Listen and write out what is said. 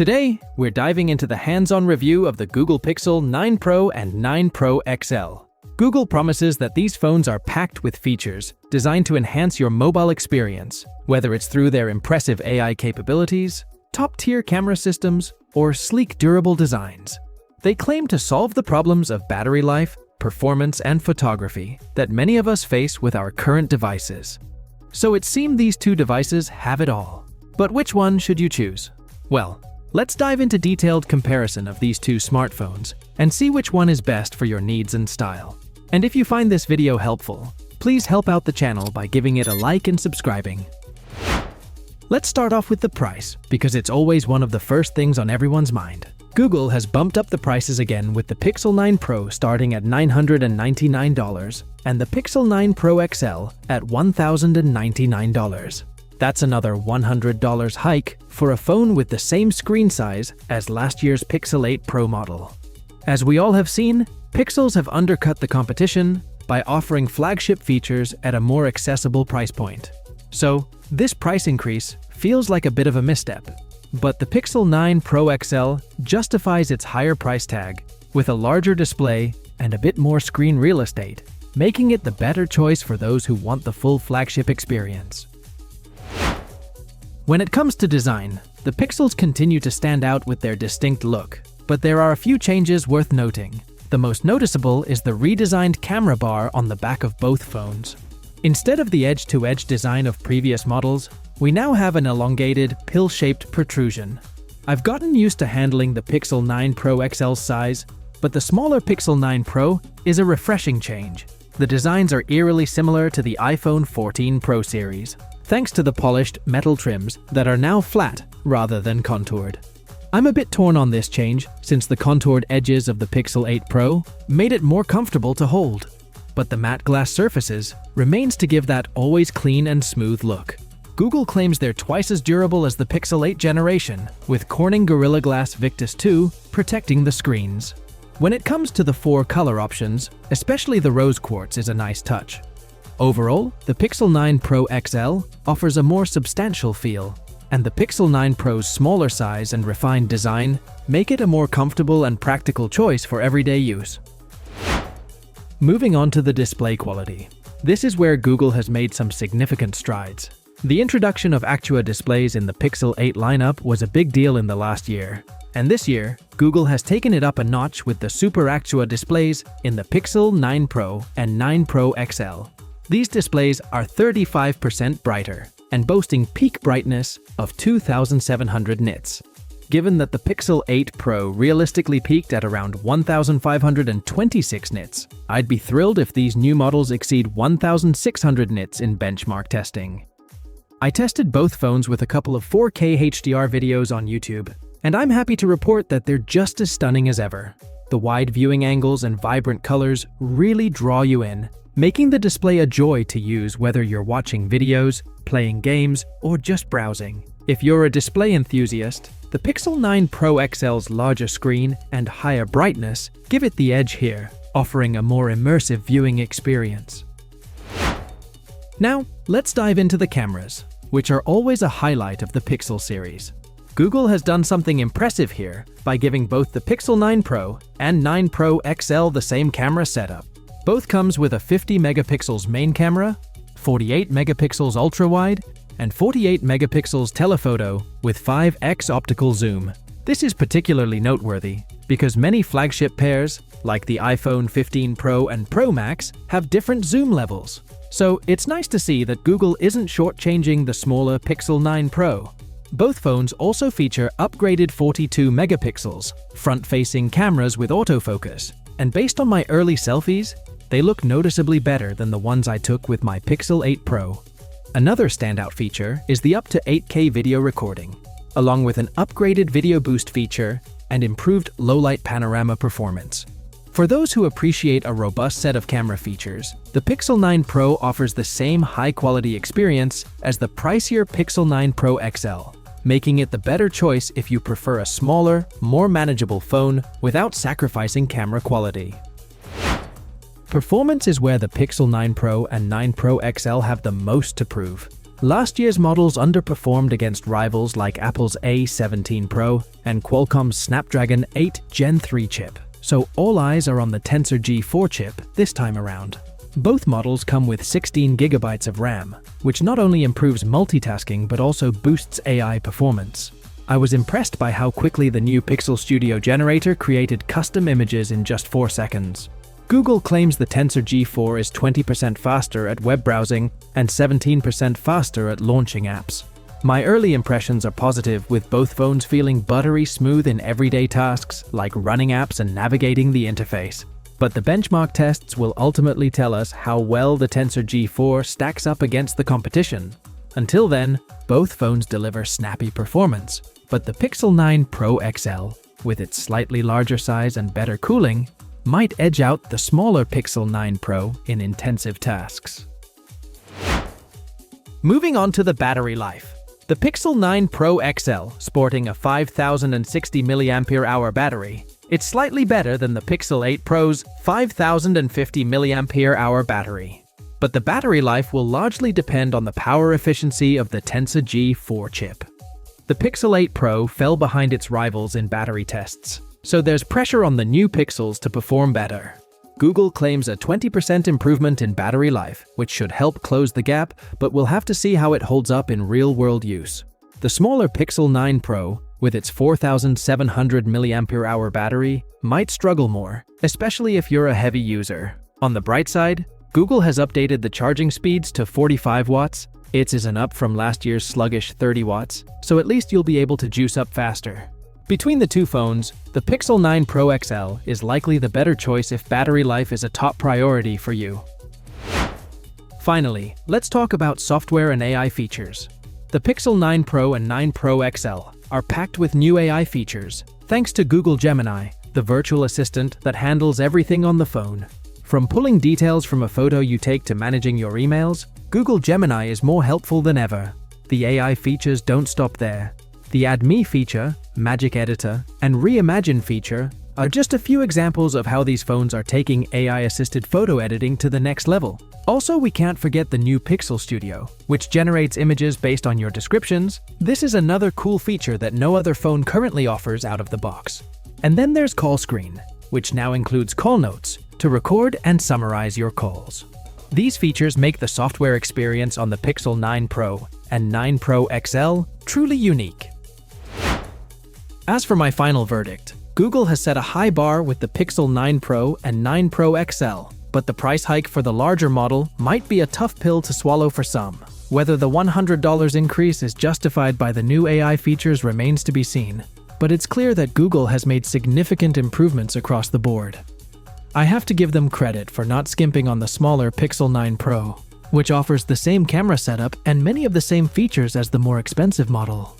Today, we're diving into the hands-on review of the Google Pixel 9 Pro and 9 Pro XL. Google promises that these phones are packed with features designed to enhance your mobile experience, whether it's through their impressive AI capabilities, top-tier camera systems, or sleek, durable designs. They claim to solve the problems of battery life, performance, and photography that many of us face with our current devices. So it seems these two devices have it all. But which one should you choose? Well, let's dive into detailed comparison of these two smartphones and see which one is best for your needs and style. And if you find this video helpful, please help out the channel by giving it a like and subscribing. Let's start off with the price, because it's always one of the first things on everyone's mind. Google has bumped up the prices again with the Pixel 9 Pro starting at $999 and the Pixel 9 Pro XL at $1,099. That's another $100 hike for a phone with the same screen size as last year's Pixel 8 Pro model. As we all have seen, Pixels have undercut the competition by offering flagship features at a more accessible price point. So, this price increase feels like a bit of a misstep. But the Pixel 9 Pro XL justifies its higher price tag with a larger display and a bit more screen real estate, making it the better choice for those who want the full flagship experience. When it comes to design, the Pixels continue to stand out with their distinct look, but there are a few changes worth noting. The most noticeable is the redesigned camera bar on the back of both phones. Instead of the edge-to-edge design of previous models, we now have an elongated, pill-shaped protrusion. I've gotten used to handling the Pixel 9 Pro XL's size, but the smaller Pixel 9 Pro is a refreshing change. The designs are eerily similar to the iPhone 14 Pro series, thanks to the polished metal trims that are now flat rather than contoured. I'm a bit torn on this change since the contoured edges of the Pixel 8 Pro made it more comfortable to hold, but the matte glass surfaces remains to give that always clean and smooth look. Google claims they're twice as durable as the Pixel 8 generation, with Corning Gorilla Glass Victus 2 protecting the screens. When it comes to the 4 color options, especially the rose quartz is a nice touch. Overall, the Pixel 9 Pro XL offers a more substantial feel, and the Pixel 9 Pro's smaller size and refined design make it a more comfortable and practical choice for everyday use. Moving on to the display quality. This is where Google has made some significant strides. The introduction of Actua displays in the Pixel 8 lineup was a big deal in the last year, and this year, Google has taken it up a notch with the Super Actua displays in the Pixel 9 Pro and 9 Pro XL. These displays are 35% brighter and boasting peak brightness of 2,700 nits. Given that the Pixel 8 Pro realistically peaked at around 1,526 nits, I'd be thrilled if these new models exceed 1,600 nits in benchmark testing. I tested both phones with a couple of 4K HDR videos on YouTube, and I'm happy to report that they're just as stunning as ever. The wide viewing angles and vibrant colors really draw you in, making the display a joy to use whether you're watching videos, playing games, or just browsing. If you're a display enthusiast, the Pixel 9 Pro XL's larger screen and higher brightness give it the edge here, offering a more immersive viewing experience. Now, let's dive into the cameras, which are always a highlight of the Pixel series. Google has done something impressive here by giving both the Pixel 9 Pro and 9 Pro XL the same camera setup. Both comes with a 50 megapixels main camera, 48 megapixels ultra-wide, and 48 megapixels telephoto with 5x optical zoom. This is particularly noteworthy because many flagship pairs, like the iPhone 15 Pro and Pro Max, have different zoom levels. So it's nice to see that Google isn't shortchanging the smaller Pixel 9 Pro. Both phones also feature upgraded 42 megapixels, front-facing cameras with autofocus, and based on my early selfies, they look noticeably better than the ones I took with my Pixel 8 Pro. Another standout feature is the up to 8K video recording, along with an upgraded video boost feature and improved low-light panorama performance. For those who appreciate a robust set of camera features, the Pixel 9 Pro offers the same high-quality experience as the pricier Pixel 9 Pro XL, making it the better choice if you prefer a smaller, more manageable phone without sacrificing camera quality. Performance is where the Pixel 9 Pro and 9 Pro XL have the most to prove. Last year's models underperformed against rivals like Apple's A17 Pro and Qualcomm's Snapdragon 8 Gen 3 chip, so all eyes are on the Tensor G4 chip this time around. Both models come with 16 GB of RAM, which not only improves multitasking but also boosts AI performance. I was impressed by how quickly the new Pixel Studio generator created custom images in just 4 seconds. Google claims the Tensor G4 is 20% faster at web browsing and 17% faster at launching apps. My early impressions are positive, with both phones feeling buttery smooth in everyday tasks like running apps and navigating the interface. But the benchmark tests will ultimately tell us how well the Tensor G4 stacks up against the competition. Until then, both phones deliver snappy performance, but the Pixel 9 Pro XL, with its slightly larger size and better cooling, might edge out the smaller Pixel 9 Pro in intensive tasks. Moving on to the battery life. The Pixel 9 Pro XL, sporting a 5060 mAh battery, it's slightly better than the Pixel 8 Pro's 5050 mAh battery. But the battery life will largely depend on the power efficiency of the Tensor G4 chip. The Pixel 8 Pro fell behind its rivals in battery tests, so there's pressure on the new Pixels to perform better. Google claims a 20% improvement in battery life, which should help close the gap, but we'll have to see how it holds up in real-world use. The smaller Pixel 9 Pro, with its 4700 mAh battery, might struggle more, especially if you're a heavy user. On the bright side, Google has updated the charging speeds to 45 watts. It is an up from last year's sluggish 30 watts, so at least you'll be able to juice up faster. Between the two phones, the Pixel 9 Pro XL is likely the better choice if battery life is a top priority for you. Finally, let's talk about software and AI features. The Pixel 9 Pro and 9 Pro XL are packed with new AI features, thanks to Google Gemini, the virtual assistant that handles everything on the phone. From pulling details from a photo you take to managing your emails, Google Gemini is more helpful than ever. The AI features don't stop there. The Add Me feature, Magic Editor, and Reimagine feature are just a few examples of how these phones are taking AI-assisted photo editing to the next level. Also, we can't forget the new Pixel Studio, which generates images based on your descriptions. This is another cool feature that no other phone currently offers out of the box. And then there's Call Screen, which now includes call notes to record and summarize your calls. These features make the software experience on the Pixel 9 Pro and 9 Pro XL truly unique. As for my final verdict, Google has set a high bar with the Pixel 9 Pro and 9 Pro XL, but the price hike for the larger model might be a tough pill to swallow for some. Whether the $100 increase is justified by the new AI features remains to be seen, but it's clear that Google has made significant improvements across the board. I have to give them credit for not skimping on the smaller Pixel 9 Pro, which offers the same camera setup and many of the same features as the more expensive model.